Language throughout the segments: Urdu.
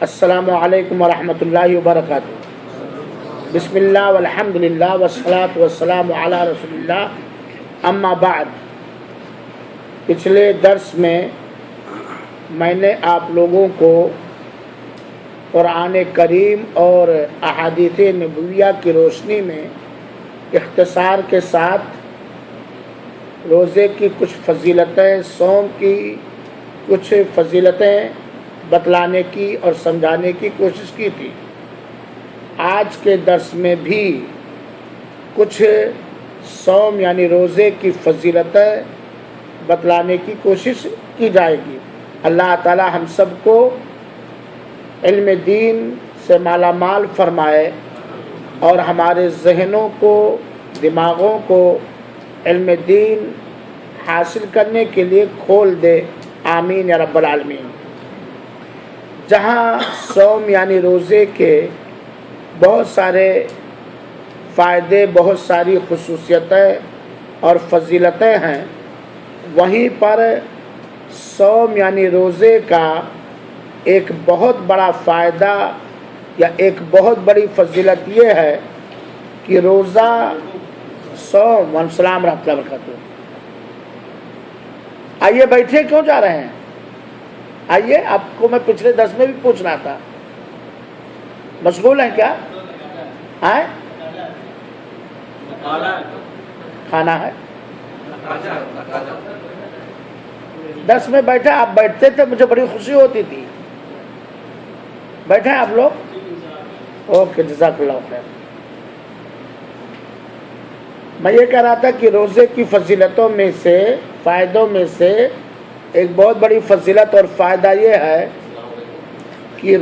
السلام علیکم ورحمۃ اللہ وبرکاتہ۔ بسم اللہ والحمد للہ والصلاۃ والسلام علی رسول اللہ، اما بعد۔ پچھلے درس میں نے آپ لوگوں کو قرآن کریم اور احادیث نبویہ کی روشنی میں اختصار کے ساتھ روزے کی کچھ فضیلتیں، صوم کی کچھ فضیلتیں بتلانے کی اور سمجھانے کی کوشش کی تھی۔ آج کے درس میں بھی کچھ صوم یعنی روزے کی فضیلتیں بتلانے کی کوشش کی جائے گی۔ اللہ تعالی ہم سب کو علم دین سے مالا مال فرمائے اور ہمارے ذہنوں کو، دماغوں کو علم دین حاصل کرنے کے لیے کھول دے، آمین یا رب العالمین۔ جہاں صوم یعنی روزے کے بہت سارے فائدے، بہت ساری خصوصیتیں اور فضیلتیں ہیں، وہیں پر صوم یعنی روزے کا ایک بہت بڑا فائدہ یا ایک بہت بڑی فضیلت یہ ہے کہ روزہ، صوم، السلام رحمۃ اللہ وبرکاتہ۔ آئیے بیٹھے، کیوں جا رہے ہیں؟ آئیے، آپ کو میں پچھلے درس میں بھی پوچھ رہا تھا، مشغول ہیں کیا؟ آئے؟ کھانا ہے؟ درس میں بیٹھے، آپ بیٹھتے تھے، مجھے بڑی خوشی ہوتی تھی۔ بیٹھے ہیں آپ لوگ؟ اوکے، جزاک اللہ خیر۔ میں یہ کہہ رہا تھا کہ روزے کی فضیلتوں میں سے، فائدوں میں سے ایک بہت بڑی فضیلت اور فائدہ یہ ہے کہ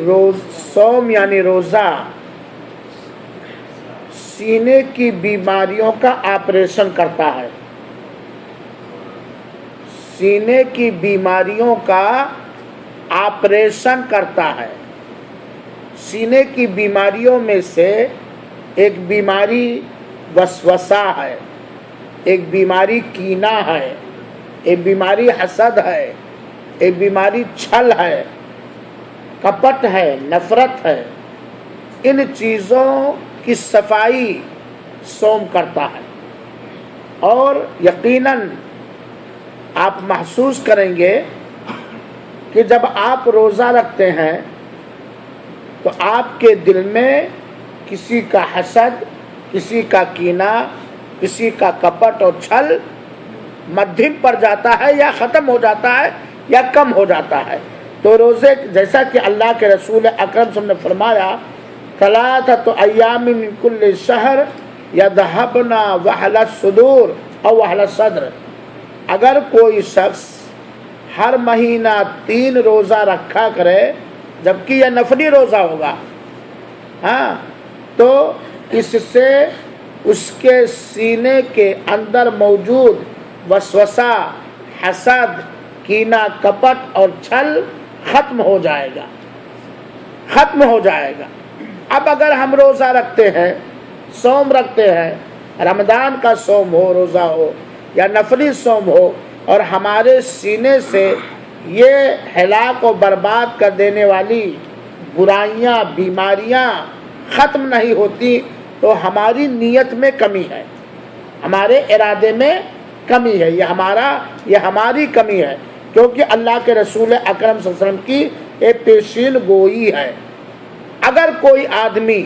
صوم یعنی روزہ سینے کی بیماریوں کا آپریشن کرتا ہے۔ سینے کی بیماریوں کا آپریشن کرتا ہے۔ سینے کی بیماریوں میں سے ایک بیماری وسوسہ ہے، ایک بیماری کینہ ہے، ایک بیماری حسد ہے، ایک بیماری چھل ہے، کپٹ ہے، نفرت ہے۔ ان چیزوں کی صفائی صوم کرتا ہے، اور یقیناً آپ محسوس کریں گے کہ جب آپ روزہ رکھتے ہیں تو آپ کے دل میں کسی کا حسد، کسی کا کینہ، کسی کا کپٹ اور چھل مدھم پر جاتا ہے، یا ختم ہو جاتا ہے، یا کم ہو جاتا ہے۔ تو روزے، جیسا کہ اللہ کے رسول اکرم صلی اللہ علیہ وسلم نے فرمایا، ثلاثۃ ایام من کل شہر یذہبن وحل الصدور او وحل الصدر۔ اگر کوئی شخص ہر مہینہ 3 روزہ رکھا کرے، جبکہ یہ نفلی روزہ ہوگا، تو اس سے اس کے سینے کے اندر موجود وسوسہ، حسد، کینہ، کپٹ اور چھل ختم ہو جائے گا، ختم ہو جائے گا۔ اب اگر ہم روزہ رکھتے ہیں، صوم رکھتے ہیں، رمضان کا صوم ہو، روزہ ہو، یا نفلی صوم ہو، اور ہمارے سینے سے یہ ہلاک و برباد کر دینے والی برائیاں، بیماریاں ختم نہیں ہوتی، تو ہماری نیت میں کمی ہے، ہمارے ارادے میں کمی ہے، یہ ہماری کمی ہے، کیونکہ اللہ کے رسول اکرم صلی اللہ علیہ وسلم کی ایک پیشین گوئی ہے۔ اگر کوئی آدمی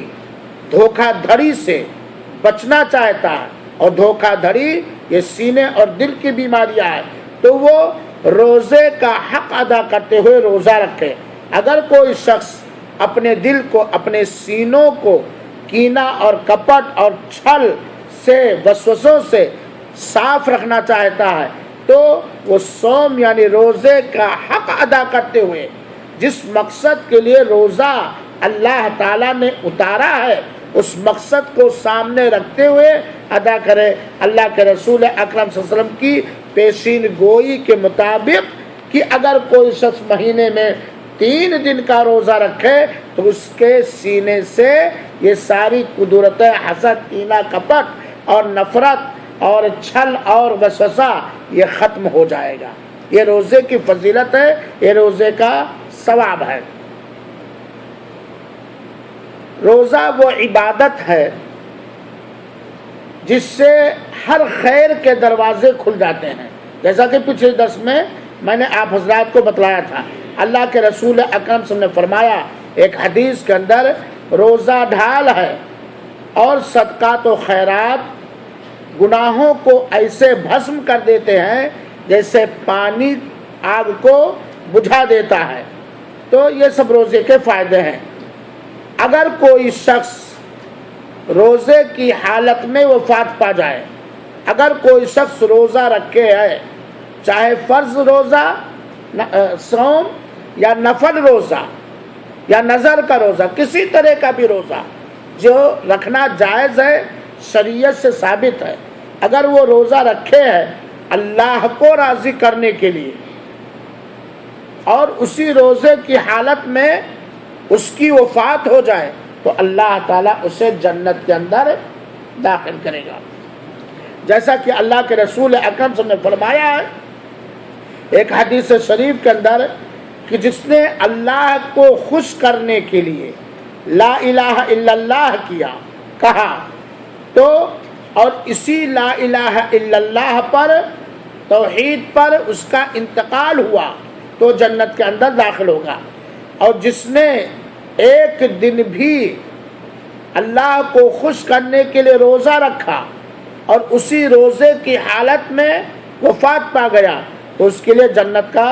دھوکہ دھڑی سے بچنا چاہتا ہے، اور دھوکہ دھڑی یہ سینے اور دل کی بیماریاں ہیں، تو وہ روزے کا حق ادا کرتے ہوئے روزہ رکھے۔ اگر کوئی شخص اپنے دل کو، اپنے سینوں کو کینہ اور کپٹ اور چھل سے، وسوسوں سے صاف رکھنا چاہتا ہے، تو وہ صوم یعنی روزے کا حق ادا کرتے ہوئے، جس مقصد کے لیے روزہ اللہ تعالیٰ نے اتارا ہے، اس مقصد کو سامنے رکھتے ہوئے ادا کرے۔ اللہ کے رسول اکرم صلی اللہ علیہ وسلم کی پیشین گوئی کے مطابق کہ اگر کوئی شخص مہینے میں 3 دن کا روزہ رکھے، تو اس کے سینے سے یہ ساری قدرتیں، حسد، کینہ، کپٹ اور نفرت اور چھل اور وسوسہ، یہ ختم ہو جائے گا۔ یہ روزے کی فضیلت ہے، یہ روزے کا ثواب ہے۔ روزہ وہ عبادت ہے جس سے ہر خیر کے دروازے کھل جاتے ہیں. جیسا کہ پچھلے درس میں نے آپ حضرات کو بتلایا تھا, اللہ کے رسول اکرم صلی اللہ علیہ وسلم نے فرمایا ایک حدیث کے اندر, روزہ ڈھال ہے اور صدقات و خیرات گناہوں کو ایسے بھسم کر دیتے ہیں جیسے پانی آگ کو بجھا دیتا ہے. تو یہ سب روزے کے فائدے ہیں. اگر کوئی شخص روزے کی حالت میں وفات پا جائے, اگر کوئی شخص روزہ رکھے ہے, چاہے فرض روزہ صوم یا نفل روزہ یا نظر کا روزہ, کسی طرح کا بھی روزہ جو رکھنا جائز ہے, شریعت سے ثابت ہے, اگر وہ روزہ رکھے ہے اللہ کو راضی کرنے کے لیے اور اسی روزے کی حالت میں اس کی وفات ہو جائے تو اللہ تعالیٰ اسے جنت کے اندر داخل کرے گا. جیسا کہ اللہ کے رسول اکرم صلی اللہ علیہ وسلم نے فرمایا ہے ایک حدیث شریف کے اندر کہ جس نے اللہ کو خوش کرنے کے لیے لا الہ الا اللہ کہا تو اور اسی لا الہ الا اللہ پر, توحید پر اس کا انتقال ہوا تو جنت کے اندر داخل ہوگا. اور جس نے ایک دن بھی اللہ کو خوش کرنے کے لیے روزہ رکھا اور اسی روزے کی حالت میں وفات پا گیا تو اس کے لیے جنت کا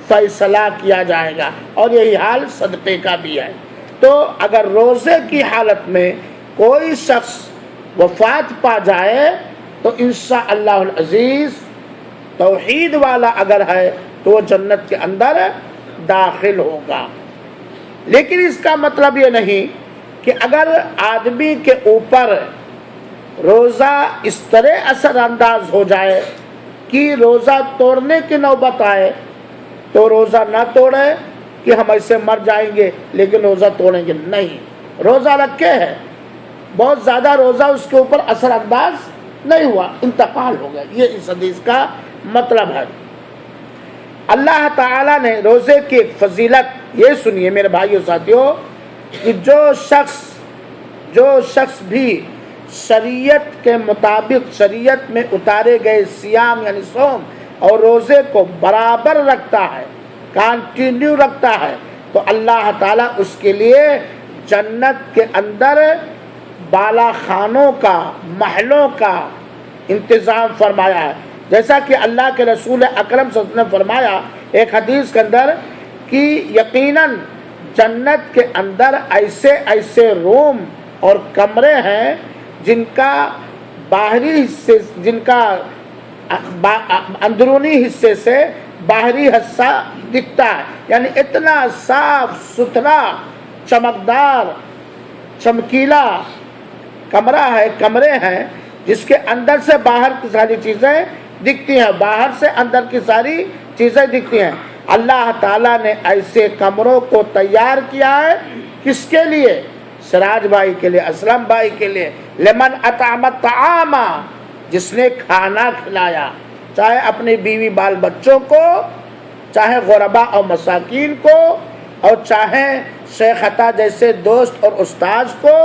فیصلہ کیا جائے گا. اور یہی حال صدقے کا بھی ہے. تو اگر روزے کی حالت میں کوئی شخص وفات پا جائے تو انشاءاللہ العزیز توحید والا اگر ہے تو وہ جنت کے اندر داخل ہوگا. لیکن اس کا مطلب یہ نہیں کہ اگر آدمی کے اوپر روزہ اس طرح اثر انداز ہو جائے کہ روزہ توڑنے کی نوبت آئے تو روزہ نہ توڑے کہ ہم ایسے مر جائیں گے لیکن روزہ توڑیں گے نہیں. روزہ رکھے ہے, بہت زیادہ روزہ اس کے اوپر اثر انداز نہیں ہوا, انتقال ہو گیا, یہ اس حدیث کا مطلب ہے. اللہ تعالیٰ نے روزے کی فضیلت یہ سنیے میرے بھائیو ساتھیو کہ جو شخص بھی شریعت کے مطابق شریعت میں اتارے گئے سیام یعنی صوم اور روزے کو برابر رکھتا ہے, کنٹینیو رکھتا ہے, تو اللہ تعالیٰ اس کے لیے جنت کے اندر بالا خانوں کا, محلوں کا انتظام فرمایا ہے. جیسا کہ اللہ کے رسول اکرم صلی اللہ علیہ وسلم نے فرمایا ایک حدیث کے اندر کہ یقیناً جنت کے اندر ایسے روم اور کمرے ہیں جن کا اندرونی حصے سے باہری حصہ دکھتا ہے, یعنی اتنا صاف ستھرا چمکدار چمکیلا کمرے ہیں جس کے اندر سے باہر کی ساری چیزیں دکھتی ہیں, باہر سے اندر کی ساری چیزیں دکھتی ہیں. اللہ تعالیٰ نے ایسے کمروں کو تیار کیا ہے کس کے لیے؟ سراج بھائی کے لیے, اسلم بھائی کے لیے. لمن اطعم الطعام, جس نے کھانا کھلایا, چاہے اپنی بیوی بال بچوں کو, چاہے غربا اور مساکین کو, اور چاہے شیخ عطا جیسے دوست اور استاذ کو,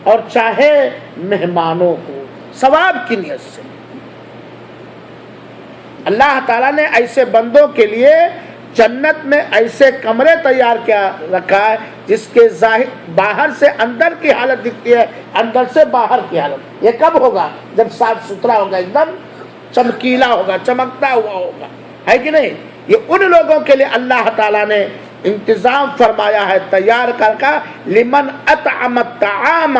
اور چاہے مہمانوں کو, ثواب کی نیت سے. اللہ تعالیٰ نے ایسے بندوں کے لیے جنت میں ایسے کمرے تیار کیا رکھا ہے جس کے باہر سے اندر کی حالت دکھتی ہے, اندر سے باہر کی حالت. یہ کب ہوگا؟ جب صاف ستھرا ہوگا, ایک دم چمکیلا ہوگا, چمکتا ہوا ہوگا, ہے کہ نہیں؟ یہ ان لوگوں کے لیے اللہ تعالیٰ نے انتظام فرمایا ہے تیار کر کا. لمن اطعم الطعام,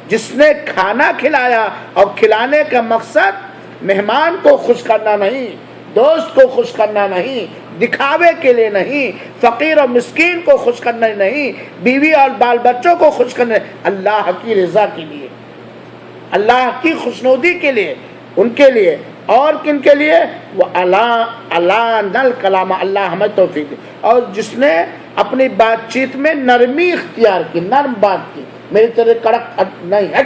جس نے کھانا کھلایا, اور کھلانے کا مقصد مہمان کو خوش کرنا نہیں, دوست کو خوش کرنا نہیں, دکھاوے کے لیے نہیں, فقیر اور مسکین کو خوش کرنا نہیں, بیوی اور بال بچوں کو خوش کرنا, اللہ کی رضا کے لیے, اللہ کی خوشنودی کے لیے, ان کے لیے. اور کن کے لیے؟ وہ الان الکلام, اللہ ہمیں توفیق دے. اور جس نے اپنی بات چیت میں نرمی اختیار کی, نرم بات کی, میری طرح کڑک نہیں ہے,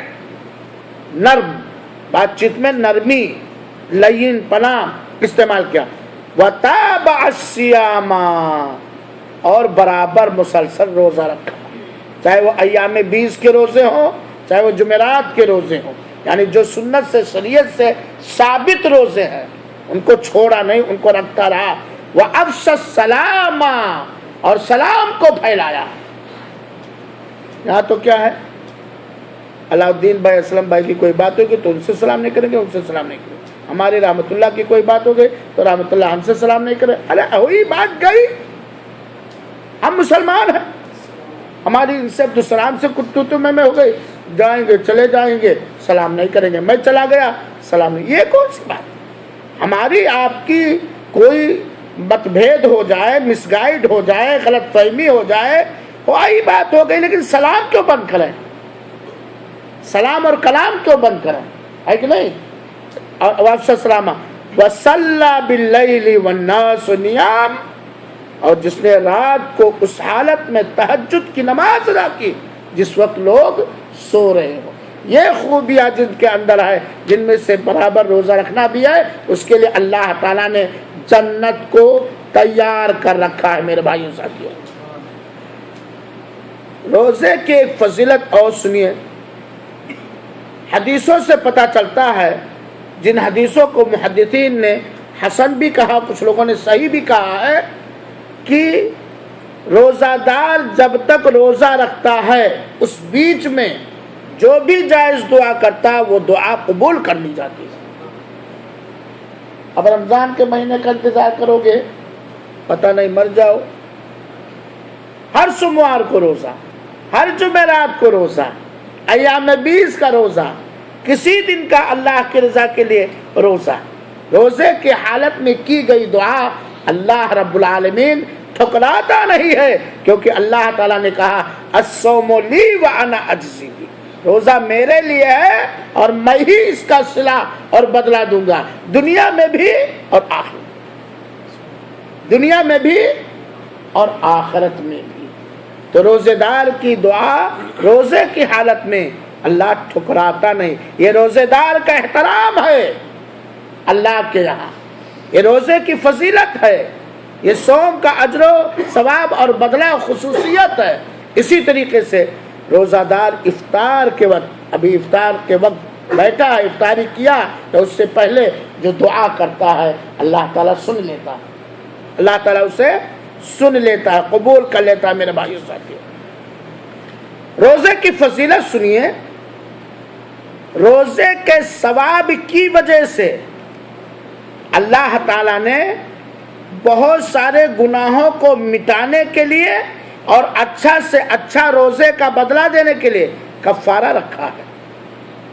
نرم بات چیت میں نرمی, لین پناہ استعمال کیا. وَتَابَعَ الصِّيَامَ, اور برابر مسلسل روزہ رکھا. چاہے وہ ایام 20 کے روزے ہوں، چاہے وہ جمعرات کے روزے ہوں، یعنی جو سنت سے شریعت سے ثابت روزے ہیں ان کو چھوڑا نہیں، ان کو رکھتا رہا۔ وَأَفْشَ السَّلَامَ، اور سلام کو پھیلایا۔ یہاں تو کیا ہے، علاء الدین بھائی اسلم بھائی کی کوئی بات ہوگی تو ان سے سلام نہیں کریں گے، ان سے سلام نہیں کریں گے۔ ہماری رحمت اللہ کی کوئی بات ہو گئی تو رحمت اللہ ہم سے سلام نہیں کریں۔ ارے ہوئی بات گئی، ہم مسلمان ہیں، ہماری ان سے عبدالسلام سے کتو میں ہو گئی، جائیں گے چلے جائیں گے سلام نہیں کریں گے، میں چلا گیا سلام نہیں، یہ کون سی بات؟ ہماری آپ کی کوئی مت بھید ہو جائے، مس گائیڈ ہو جائے، غلط فہمی ہو جائے، کوئی بات ہو گئی، لیکن سلام کیوں بند کریں؟ سلام اور کلام کیوں بند کریں؟ ہے کہ نہیں؟ السلام وصلی باللیل والناس نیام، اور جس نے رات کو اس حالت میں تہجد کی نماز ادا کی جس وقت لوگ سو رہے ہو۔ یہ خوبیاں جن کے اندر ہے، جن میں سے برابر روزہ رکھنا بھی ہے، اس کے لیے اللہ تعالیٰ نے جنت کو تیار کر رکھا ہے۔ میرے بھائیوں ساتھیوں، روزے کی ایک فضیلت اور سنیے، حدیثوں سے پتہ چلتا ہے، جن حدیثوں کو محدثین نے حسن بھی کہا، کچھ لوگوں نے صحیح بھی کہا ہے، کہ روزہ دار جب تک روزہ رکھتا ہے اس بیچ میں جو بھی جائز دعا کرتا ہے وہ دعا قبول کر لی جاتی ہے۔ اب رمضان کے مہینے کا انتظار کرو گے، پتہ نہیں مر جاؤ، ہر سوموار کو روزہ، ہر جمعرات کو روزہ، ایام 20 کا روزہ، کسی دن کا اللہ کی رضا کے لیے روزہ۔ روزے کی حالت میں کی گئی دعا اللہ رب العالمین ٹھکراتا نہیں ہے، کیونکہ اللہ تعالیٰ نے کہا الصوم لی وانا اجزی بہ، روزہ میرے لیے ہے اور میں ہی اس کا صلہ اور بدلہ دوں گا، دنیا میں بھی اور آخرت، دنیا میں بھی اور آخرت میں بھی۔ تو روزے دار کی دعا روزے کی حالت میں اللہ ٹھکراتا نہیں، یہ روزے دار کا احترام ہے اللہ کے یہاں، یہ روزے کی فضیلت ہے، یہ صوم کا اجر و ثواب اور بدلہ خصوصیت ہے۔ اسی طریقے سے روزہ دار افطار کے وقت، ابھی افطار کے وقت بیٹھا ہے، افطاری کیا تو اس سے پہلے جو دعا کرتا ہے اللہ تعالیٰ سن لیتا ہے، اللہ تعالیٰ اسے سن لیتا ہے، قبول کر لیتا ہے۔ میرے بھائیو ساتھیو، روزے کی فضیلت سنیے، روزے کے ثواب کی وجہ سے اللہ تعالیٰ نے بہت سارے گناہوں کو مٹانے کے لیے اور اچھا سے اچھا روزے کا بدلہ دینے کے لیے کفارہ رکھا ہے۔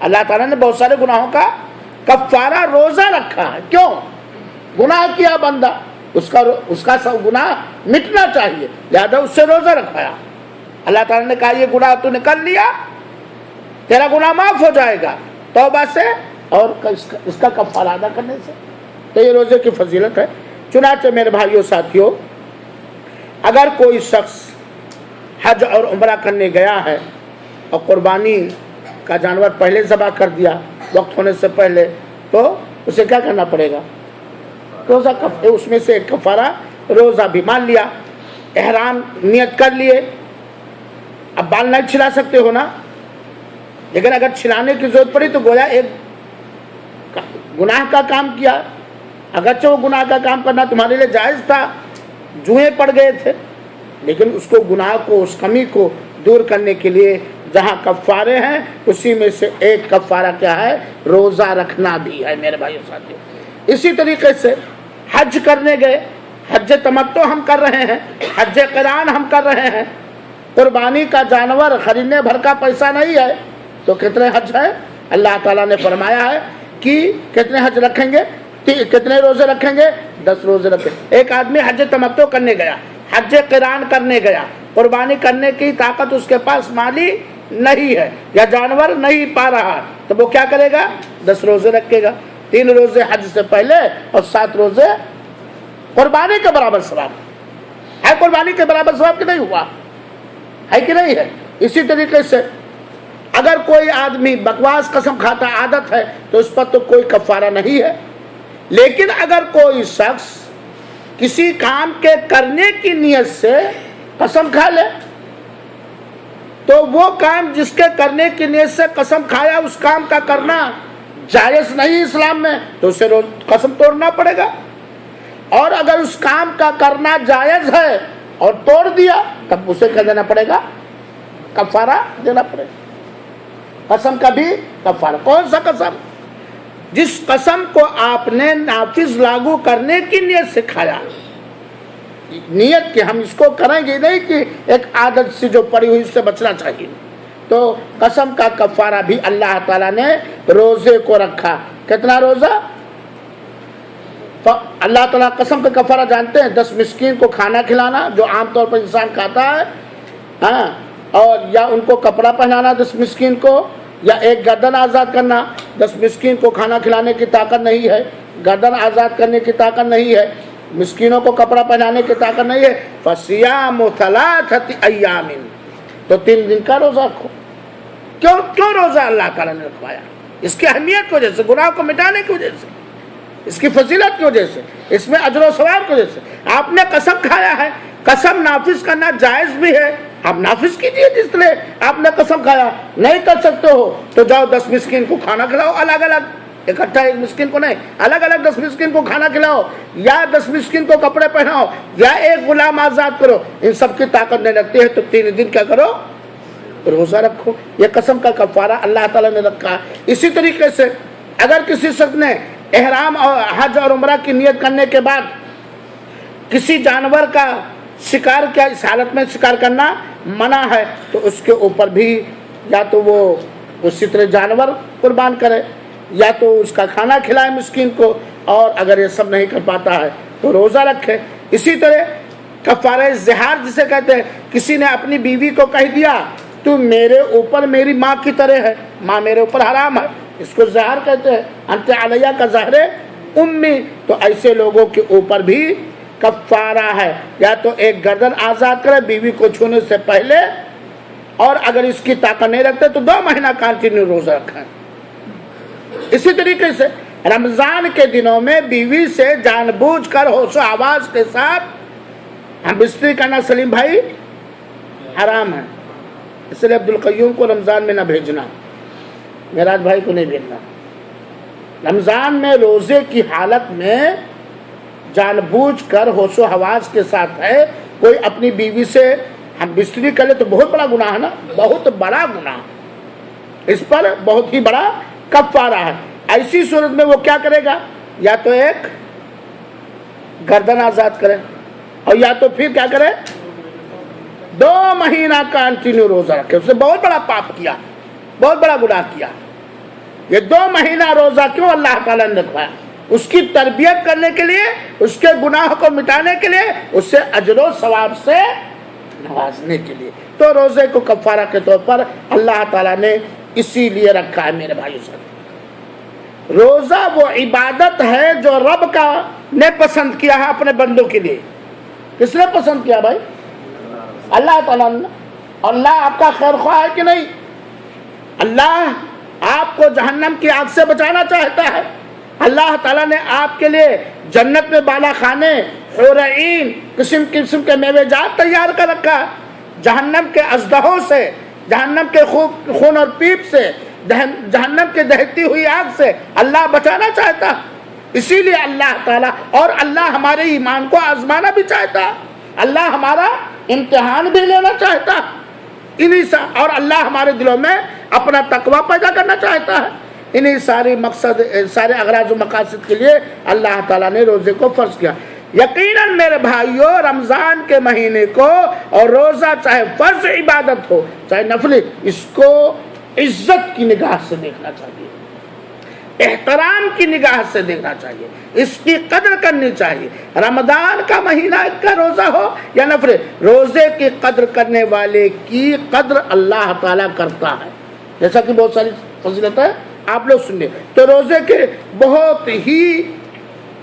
اللہ تعالیٰ نے بہت سارے گناہوں کا کفارہ روزہ رکھا ہے۔ کیوں؟ گناہ کیا بندہ، اس کا سب گناہ مٹنا چاہیے، لہذا اس سے روزہ رکھایا۔ اللہ تعالیٰ نے کہا یہ گناہ تو نے کر لیا، تیرا گناہ معاف ہو جائے گا توبہ سے اور اس کا کفارہ ادا کرنے سے۔ تو یہ روزے کی فضیلت ہے۔ چنانچہ میرے بھائیوں ساتھیوں، اگر کوئی شخص حج اور عمرہ کرنے گیا ہے اور قربانی کا جانور پہلے ذبح کر دیا وقت ہونے سے پہلے، تو اسے کیا کرنا پڑے گا؟ روزہ، اس میں سے ایک کفارہ روزہ بھی۔ مان لیا احرام نیت کر لیے، اب بال نہیں چھلا سکتے ہو نا، لیکن اگر چھلانے کی ضرورت پڑی تو گویا ایک گناہ کا کام کیا، اگرچہ وہ گناہ کا کام کرنا تمہارے لیے جائز تھا، جوئیں پڑ گئے تھے، لیکن اس کو گناہ کو، اس کمی کو دور کرنے کے لیے جہاں کفارے ہیں اسی میں سے ایک کفارہ کیا ہے؟ روزہ رکھنا بھی ہے۔ میرے بھائیوں ساتھیوں، اسی طریقے سے حج کرنے گئے، حج تمتع ہم کر رہے ہیں، حج قران ہم کر رہے ہیں، قربانی کا جانور خریدنے بھر کا پیسہ نہیں ہے، تو کتنے حج ہیں؟ اللہ تعالیٰ نے فرمایا ہے کہ کتنے حج رکھیں گے، کتنے روزے رکھیں گے؟ 10 روزے رکھیں۔ ایک آدمی حج تمتع کرنے گیا، حج قران کرنے گیا، قربانی کرنے کی طاقت اس کے پاس مالی نہیں ہے یا جانور نہیں پا رہا، تو وہ کیا کرے گا؟ 10 روزے رکھے گا، 3 روزے حج سے پہلے اور 7 روزے قربانی کے برابر ثواب ہے۔ قربانی کے برابر ثواب کہ نہیں ہوا ہے کہ نہیں ہے؟ اسی طریقے سے اگر کوئی آدمی بکواس قسم کھاتا عادت ہے تو اس پر تو کوئی کفارہ نہیں ہے، لیکن اگر کوئی شخص کسی کام کے کرنے کی نیت سے قسم کھا لے، تو وہ کام جس کے کرنے کی نیت سے قسم کھایا اس کام کا کرنا جائز نہیں اسلام میں، تو اسے قسم توڑنا پڑے گا. اور اگر اس کام کا کرنا جائز ہے اور توڑ دیا تب اسے کیا دینا پڑے گا؟ کفارہ دینا پڑے گا. قسم کا بھی کفارہ. کون سا قسم؟ جس قسم کو آپ نے نافذ لاگو کرنے کی نیت سے کھایا، نیت کہ ہم اس کو کریں گے نہیں کہ ایک عادت سے جو پڑی ہوئی اس سے بچنا چاہیے. تو قسم کا کفارہ بھی اللہ تعالیٰ نے روزے کو رکھا. کتنا روزہ؟ اللہ تعالیٰ قسم کا کفارہ جانتے ہیں؟ 10 مسکین کو کھانا کھلانا جو عام طور پر انسان کھاتا ہے، ہاں، اور یا ان کو کپڑا پہنانا 10 مسکین کو، یا ایک گردن آزاد کرنا. 10 مسکین کو کھانا کھلانے کی طاقت نہیں ہے، گردن آزاد کرنے کی طاقت نہیں ہے، مسکینوں کو کپڑا پہنانے کی طاقت نہیں ہے. فصیام 3 ایام، تو 3 دن کا روزہ رکھو. کیوں روزہ اللہ تعالیٰ نے رکھوایا؟ اس کی اہمیت کی وجہ سے، گناہ کو مٹانے کی وجہ سے، اس کی فضیلت کی وجہ سے، اس میں اجر و ثواب کی وجہ سے. آپ نے قسم کھایا ہے، قسم نافذ کرنا جائز بھی ہے، آپ نافذ کیجیے. جس نے آپ نے قسم کھایا نہیں کر سکتے ہو تو جاؤ 10 مسکین کو کھانا کھلاؤ، الگ الگ، اکٹھا ایک مسکین کو نہیں، الگ الگ 10 مسکین کو کھانا کھلاؤ، یا 10 مسکین کو کپڑے پہناؤ، یا ایک غلام آزاد کرو. ان سب کی طاقت نہیں رکھتی ہے تو 3 دن کیا کرو؟ روزہ رکھو. یہ قسم کا کفارہ اللہ تعالیٰ نے رکھا ہے. اسی طریقے سے اگر کسی شخص نے احرام اور حج اور عمرہ کی نیت کرنے کے بعد کسی جانور کا شکار کیا، اس حالت میں شکار کرنا منع ہے، تو اس کے اوپر بھی یا تو وہ اسی طرح جانور قربان کرے، یا تو اس کا کھانا کھلائے مسکین کو، اور اگر یہ سب نہیں کر پاتا ہے تو روزہ رکھے. اسی طرح کفارہ زہار جسے کہتے ہیں، کسی نے اپنی بیوی کو کہہ دیا تو میرے اوپر میری ماں کی طرح ہے، ماں میرے اوپر حرام ہے، اس کو زہار کہتے ہیں، انت علیہ کا زہر امی. تو ایسے لوگوں کے اوپر بھی کفارہ ہے، یا تو ایک گردن آزاد کرے بیوی کو چھونے سے پہلے، اور اگر اس کی طاقت نہیں رکھتے تو 2 مہینہ کنٹینیو روزہ رکھیں. اسی طریقے سے رمضان کے دنوں میں بیوی سے جان بوجھ کر ہوش و آواز کے ساتھ ہم بستری کرنا سلیم بھائی حرام ہے. اس لیے عبدالقیوم کو رمضان میں نہ بھیجنا، معراج بھائی کو نہیں بھیجنا. رمضان میں روزے کی حالت میں جان بوجھ کر ہوش و حواس کے ساتھ ہے، کوئی اپنی بیوی سے ہم بستری کر لے تو بہت بڑا گناہ ہے نا، بہت بڑا گناہ. اس پر بہت ہی بڑا کفارہ ہے. ایسی صورت میں وہ کیا کرے گا؟ یا تو ایک گردن آزاد کرے، اور یا تو پھر کیا کرے؟ 2 مہینہ کنٹینیو روزہ رکھے. اس نے بہت بڑا پاپ کیا، بہت بڑا گناہ کیا. یہ 2 مہینہ روزہ کیوں اللہ تعالیٰ نے رکھوایا؟ اس کی تربیت کرنے کے لیے، اس کے گناہ کو مٹانے کے لیے، اس سے اجر و ثواب سے نوازنے کے لیے. تو روزے کو کفارہ کے طور پر اللہ تعالیٰ نے اسی لیے رکھا ہے. میرے بھائیو سب، روزہ وہ عبادت ہے جو رب کا نے پسند کیا ہے اپنے بندوں کے لیے. کس نے پسند کیا بھائی؟ اللہ تعالیٰ نے. اللہ آپ کا خیر خواہ ہے کہ نہیں؟ اللہ آپ کو جہنم کی آگ سے بچانا چاہتا ہے. اللہ تعالیٰ نے آپ کے لیے جنت میں بالا خانے، حور عین، قسم قسم کے میوے جات تیار کر رکھا. جہنم کے اژدہوں سے، جہنم کے خون اور پیپ سے، جہنم کے دہتی ہوئی آگ سے اللہ بچانا چاہتا. اسی لیے اللہ تعالیٰ، اور اللہ ہمارے ایمان کو آزمانا بھی چاہتا، اللہ ہمارا امتحان بھی لینا چاہتا، اور اللہ ہمارے دلوں میں اپنا تقوی پیدا کرنا چاہتا ہے. انہی سارے مقصد، سارے اغراض و مقاصد کے لیے اللہ تعالیٰ نے روزے کو فرض کیا. یقیناً میرے بھائیوں، رمضان کے مہینے کو اور روزہ چاہے فرض عبادت ہو چاہے نفلی، اس کو عزت کی نگاہ سے دیکھنا چاہیے، احترام کی نگاہ سے دیکھنا چاہیے، اس کی قدر کرنی چاہیے. رمضان کا مہینہ کا روزہ ہو یا نفل، روزے کی قدر کرنے والے کی قدر اللہ تعالیٰ کرتا ہے. جیسا کہ بہت ساری فضیلت ہے، آپ لوگ سنیے. تو روزے کے بہت ہی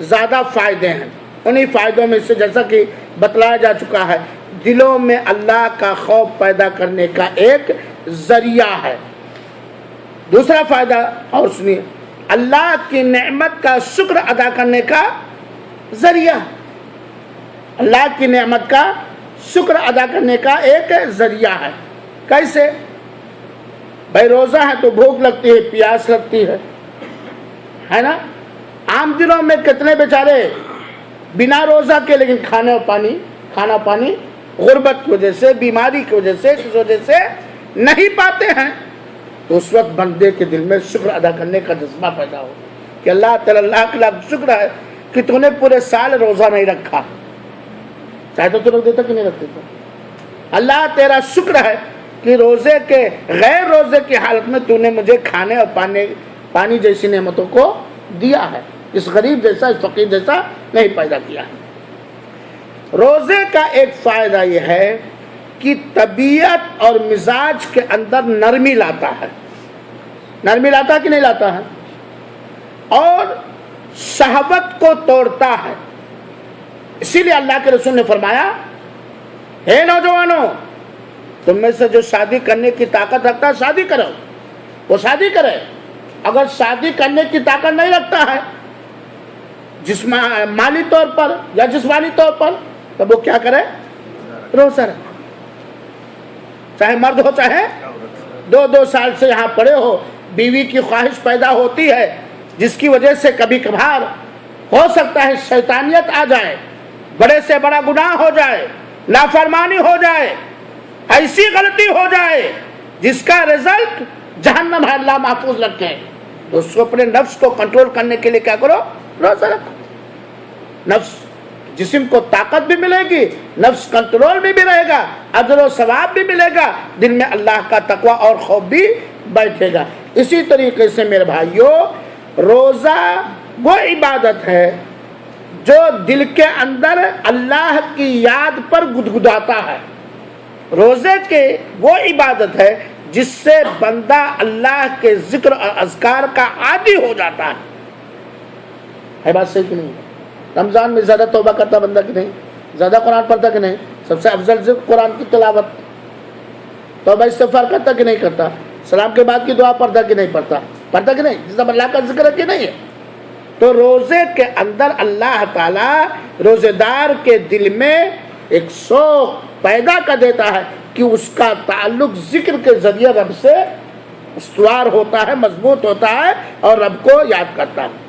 زیادہ فائدے ہیں. انہی فائدوں میں سے جیسا کہ بتلایا جا چکا ہے، دلوں میں اللہ کا خوف پیدا کرنے کا ایک ذریعہ ہے. دوسرا فائدہ اور سنیے، اللہ کی نعمت کا شکر ادا کرنے کا ذریعہ، اللہ کی نعمت کا شکر ادا کرنے کا ایک ذریعہ ہے. کیسے؟ بھائی روزہ ہے تو بھوک لگتی ہے، پیاس لگتی ہے نا؟ عام دنوں میں کتنے بیچارے بنا روزہ کے لیکن کھانا پانی غربت کی وجہ سے، بیماری کی وجہ سے، اس وجہ سے نہیں پاتے ہیں، تو اس وقت بندے کے دل میں شکر ادا کرنے کا جذبہ پیدا ہو کہ اللہ تعالیٰ، اللہ کے لاکھ شکر ہے کہ تو نے پورے سال روزہ نہیں رکھا، چاہے تو رکھ دیتا کہ نہیں رکھ دیتا۔ اللہ تیرا شکر ہے کہ روزے کے غیر روزے کی حالت میں تو نے مجھے کھانے اور پانی جیسی نعمتوں کو دیا ہے، اس غریب جیسا، اس فقیر جیسا نہیں پیدا کیا ہے۔ روزے کا ایک فائدہ یہ ہے کہ طبیعت اور مزاج کے اندر نرمی لاتا ہے، نرمی لاتا کہ نہیں لاتا ہے، اور شہوت کو توڑتا ہے۔ اسی لیے اللہ کے رسول نے فرمایا، اے نوجوانوں، تم میں سے جو شادی کرنے کی طاقت رکھتا ہے شادی کرو، وہ شادی کرے۔ اگر شادی کرنے کی طاقت نہیں رکھتا ہے مالی طور پر یا جسمانی طور پر، تو وہ کیا کرے؟ روزہ رکھے، چاہے مرد ہو چاہے 2 سال سے یہاں پڑے ہو، بیوی کی خواہش پیدا ہوتی ہے جس کی وجہ سے کبھی کبھار ہو سکتا ہے شیطانیت آ جائے، بڑے سے بڑا گناہ ہو جائے، نافرمانی ہو جائے، ایسی غلطی ہو جائے جس کا رزلٹ جہنم ہے، اللہ محفوظ رکھے، تو اس کو اپنے نفس کو کنٹرول کرنے کے لیے کیا کرو؟ روزہ رکھو۔ نفس، جسم کو طاقت بھی ملے گی، نفس کنٹرول بھی رہے گا، اجر و ثواب بھی ملے گا، دل میں اللہ کا تقوی اور خوف بھی بیٹھے گا۔ اسی طریقے سے میرے بھائیوں، روزہ وہ عبادت ہے جو دل کے اندر اللہ کی یاد پر گدگداتا ہے۔ روزے کے وہ عبادت ہے جس سے بندہ اللہ کے ذکر اور اذکار کا عادی ہو جاتا ہے بات صحیح کہ نہیں؟ رمضان میں زیادہ توبہ کرتا بندہ کہ نہیں؟ زیادہ قرآن پڑھتا کہ نہیں؟ سب سے افضل ذکر قرآن کی تلاوت، توبہ استغفار کرتا کہ نہیں کرتا؟ سلام کے بعد کی دعا پڑھتا کہ نہیں پڑھتا کہ نہیں؟ جس طرح اللہ کا ذکر ہے کہ نہیں ہے؟ تو روزے کے اندر اللہ تعالیٰ روزے دار کے دل میں ایک شوق پیدا کر دیتا ہے کہ اس کا تعلق ذکر کے ذریعے رب سے استوار ہوتا ہے، مضبوط ہوتا ہے اور رب کو یاد کرتا ہے۔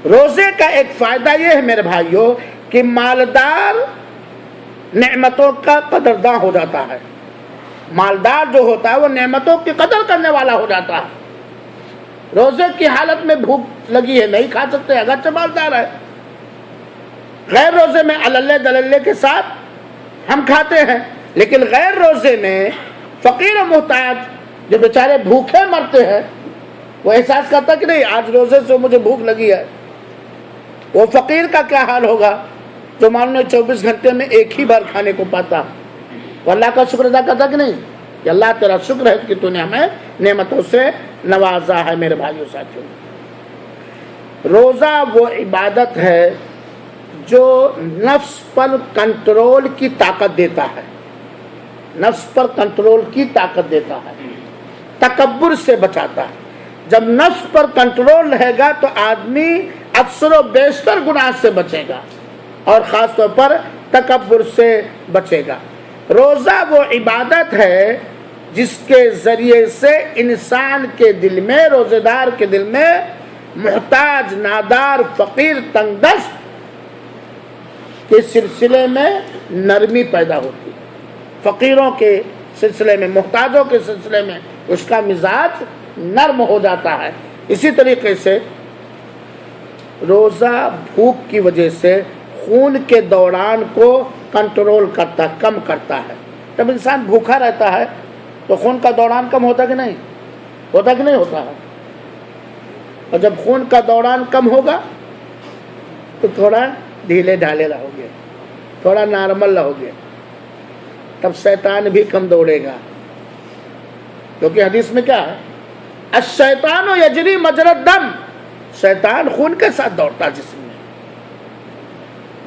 روزے کا ایک فائدہ یہ ہے میرے بھائیوں کہ مالدار نعمتوں کا قدرداں ہو جاتا ہے، مالدار جو ہوتا ہے وہ نعمتوں کی قدر کرنے والا ہو جاتا ہے۔ روزے کی حالت میں بھوک لگی ہے، نہیں کھا سکتے اگرچہ مالدار ہے، غیر روزے میں عللے دللے کے ساتھ ہم کھاتے ہیں، لیکن غیر روزے میں فقیر و محتاج جو بیچارے بھوکے مرتے ہیں، وہ احساس کرتا کہ نہیں آج روزے سے مجھے بھوک لگی ہے۔ وہ فقیر کا کیا حال ہوگا جو مان 24 گھنٹے میں ایک ہی بار کھانے کو پاتا، وہ اللہ کا شکر ادا کرتا کہ نہیں کہ اللہ تیرا شکر ہے کہ تو نے ہمیں نعمتوں سے نوازا ہے۔ میرے بھائیوں ساتھیوں، روزہ وہ عبادت ہے جو نفس پر کنٹرول کی طاقت دیتا ہے، نفس پر کنٹرول کی طاقت دیتا ہے، تکبر سے بچاتا ہے۔ جب نفس پر کنٹرول رہے گا تو آدمی اکثر و بیشتر گناہ سے بچے گا اور خاص طور پر تکبر سے بچے گا۔ روزہ وہ عبادت ہے جس کے ذریعے سے انسان کے دل میں، روزے دار کے دل میں محتاج، نادار، فقیر، تنگ دست کے سلسلے میں نرمی پیدا ہوتی ہے، فقیروں کے سلسلے میں، محتاجوں کے سلسلے میں اس کا مزاج نرم ہو جاتا ہے۔ اسی طریقے سے روزہ بھوک کی وجہ سے خون کے دوران کو کنٹرول کرتا، کم کرتا ہے۔ جب انسان بھوکا رہتا ہے تو خون کا دوران کم ہوتا کہ نہیں ہوتا کہ نہیں ہوتا ہے؟ اور جب خون کا دوران کم ہوگا تو تھوڑا ڈھیلے ڈھالے رہو گے، تھوڑا نارمل رہو گے، تب شیطان بھی کم دوڑے گا، کیونکہ حدیث میں کیا ہے؟ الشیطان یجری مجری الدم، شیطان خون کے ساتھ دوڑتا جسم میں۔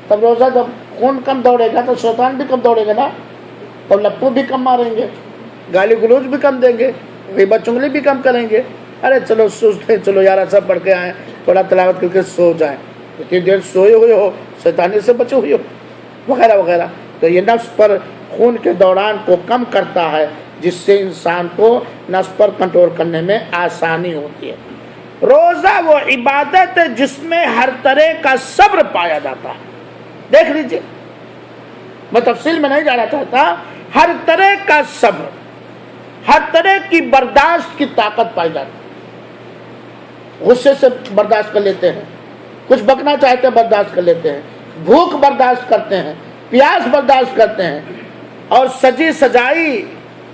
تب روزہ جب خون کم دوڑے گا تو شیطان بھی کم دوڑے گا نا، اور لپو بھی کم ماریں گے، گالی گلوچ بھی کم دیں گے، غیبت چغلی بھی کم کریں گے۔ ارے چلو سوچتے چلو یار سب پڑھ کے آئیں، تھوڑا تلاوت کر کے سو جائیں، اتنی دیر سوئے ہوئے ہو، شیطانی سے بچے ہوئے ہو، وغیرہ وغیرہ۔ تو یہ نفس پر خون کے دوران کو کم کرتا ہے، جس سے انسان کو نفس پر کنٹرول کرنے میں آسانی ہوتی ہے۔ روزہ وہ عبادت ہے جس میں ہر طرح کا صبر پایا جاتا ہے۔ دیکھ لیجئے، میں تفصیل میں نہیں جانا چاہتا، ہر طرح کا صبر، ہر طرح کی برداشت کی طاقت پائی جاتی ہے۔ غصے سے برداشت کر لیتے ہیں، کچھ بکنا چاہتے ہیں برداشت کر لیتے ہیں، بھوک برداشت کرتے ہیں، پیاس برداشت کرتے ہیں، اور سجی سجائی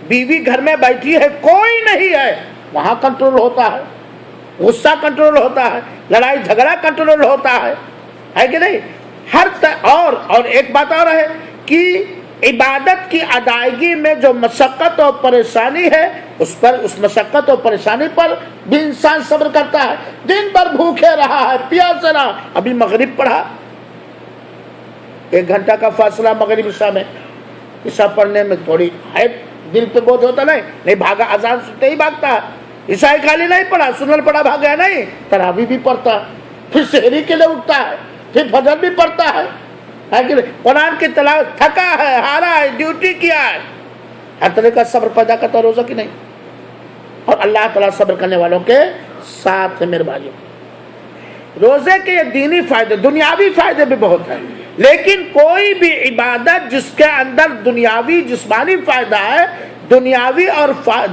بیوی گھر میں بیٹھی ہے، کوئی نہیں ہے، وہاں کنٹرول ہوتا ہے، غصہ کنٹرول ہوتا ہے، لڑائی جھگڑا کنٹرول ہوتا ہے کہ نہیں؟ اور ایک بات اور ہے کہ عبادت کی ادائیگی میں جو مشقت اور پریشانی ہے، اس مشقت اور پریشانی پر بھی انسان صبر کرتا ہے۔ دن بھر بھوکے رہا ہے، پیاسے رہا، ابھی مغرب پڑھا، 1 گھنٹہ کا فاصلہ مغرب عشاء میں، عشاء پڑھنے میں تھوڑی ہے، دل پہ بوجھ ہوتا نہیں بھاگا، اذان سنتے ہی بھاگتا ہے، عشاء خالی نہیں پڑھا، سنن پڑھا بھاگ گیا نہیں، تراویح بھی پڑھتا ہے، پھر سحری کے لیے اٹھتا ہے، پھر فجر بھی پڑھتا ہے، قرآن کی تلاوت، تھکا ہے، ہارا ہے، ڈیوٹی کیا ہے، ہر طرح کا صبر پیدا کرتا ہے روزہ کی نہیں؟ اور اللہ تعالیٰ صبر کرنے والوں کے ساتھ ہے میرے بھائیوں۔ روزے کے یہ دینی فائدے، دنیاوی فائدے بھی بہت ہیں، لیکن کوئی بھی عبادت جس کے اندر دنیاوی جسمانی فائدہ ہے، دنیاوی اور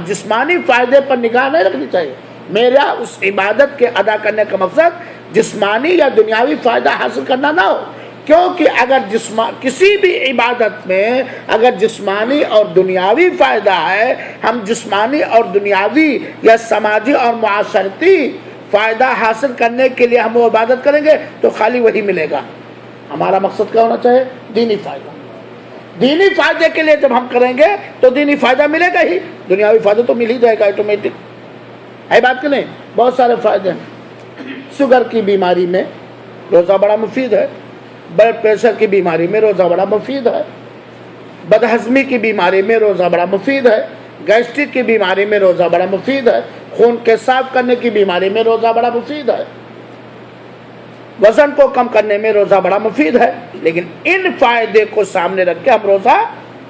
جسمانی فائدے پر نگاہ نہیں رکھنی چاہیے۔ میرا اس عبادت کے ادا کرنے کا مقصد جسمانی یا دنیاوی فائدہ حاصل کرنا نہ ہو، کیونکہ اگر کسی بھی عبادت میں اگر جسمانی اور دنیاوی فائدہ ہے، ہم جسمانی اور دنیاوی یا سماجی اور معاشرتی فائدہ حاصل کرنے کے لیے ہم وہ عبادت کریں گے تو خالی وہی ملے گا۔ ہمارا مقصد کیا ہونا چاہیے؟ دینی فائدہ۔ دینی فائدے کے لیے جب ہم کریں گے تو دینی فائدہ ملے گا ہی، دنیاوی فائدہ تو مل ہی جائے گا آٹومیٹک، ہے بات کہ نہیں؟ بہت سارے فائدے ہیں۔ شوگر کی بیماری میں روزہ بڑا مفید ہے، بلڈ پریشر کی بیماری میں روزہ بڑا مفید ہے، بدہضمی کی بیماری میں روزہ بڑا مفید ہے، گیسٹرک کی بیماری میں روزہ بڑا مفید ہے، خون کے صاف کرنے کی بیماری میں روزہ بڑا مفید ہے، وزن کو کم کرنے میں روزہ بڑا مفید ہے۔ لیکن ان فائدے کو سامنے رکھ کے ہم روزہ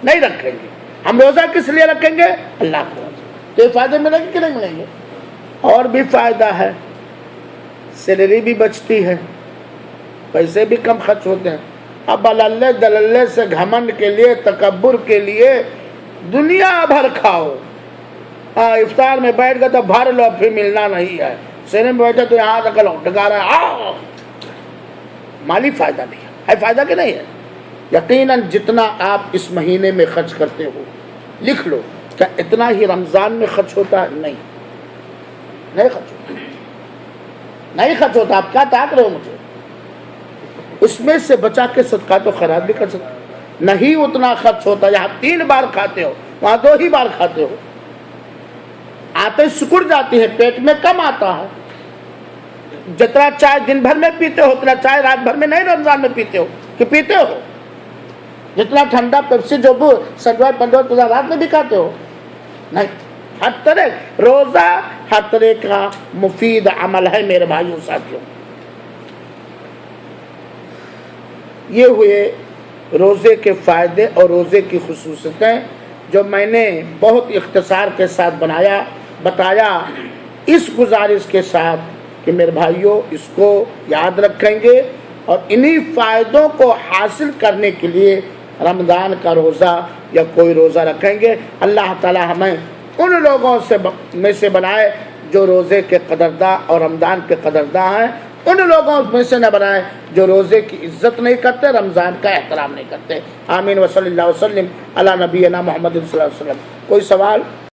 نہیں رکھیں گے۔ ہم روزہ کس لیے رکھیں گے؟ اللہ کو۔ تو یہ فائدے ملیں گے کہ نہیں ملیں گے؟ اور بھی فائدہ ہے، سیلری بھی بچتی ہے، پیسے بھی کم خرچ ہوتے ہیں۔ اب اللہ دللے سے گھمنڈ کے لیے، تکبر کے لیے دنیا بھر کھاؤ، افطار میں بیٹھ گئے تو بھر لو، پھر ملنا نہیں ہے، سینے میں بیٹھے تو یہاں تک ڈگا رہا ہے، مالی فائدہ نہیں ہے فائدہ کہ نہیں ہے؟ یقیناً جتنا آپ اس مہینے میں خرچ کرتے ہو، لکھ لو، کیا اتنا ہی رمضان میں خرچ ہوتا ہے؟ نہیں خرچ ہوتا، نہیں خرچ ہوتا۔ آپ کیا تاک رہے ہو مجھے؟ اس میں سے بچا کے صدقات و خیرات بھی کر سکتے، نہیں اتنا خرچ ہوتا۔ یہاں 3 بار کھاتے ہو، وہاں 2 ہی بار کھاتے ہو، آتے سکڑ جاتی ہے، پیٹ میں کم آتا ہے۔ جتنا چائے دن بھر میں پیتے ہو اتنا چائے رات بھر میں نہیں رمضان میں پیتے ہو کہ پیتے ہو؟ جتنا ٹھنڈا پیپسی جو سجوائے 15 رات میں بھی کھاتے ہو؟ نہیں۔ ہر طرح روزہ ہر طرح کا مفید عمل ہے میرے بھائیوں ساتھیوں۔ یہ ہوئے روزے کے فائدے اور روزے کی خصوصیتیں جو میں نے بہت اختصار کے ساتھ بتایا، اس گزارش کے ساتھ کہ میرے بھائیوں اس کو یاد رکھیں گے اور انہی فائدوں کو حاصل کرنے کے لیے رمضان کا روزہ یا کوئی روزہ رکھیں گے۔ اللہ تعالی ہمیں ان لوگوں میں سے بنائے جو روزے کے قدرداں اور رمضان کے قدرداں ہیں، ان لوگوں میں سے نہ بنائے جو روزے کی عزت نہیں کرتے، رمضان کا احترام نہیں کرتے۔ آمین و صلی اللہ وسلم علی نبینا محمد صلی اللہ علیہ وسلم۔ کوئی سوال؟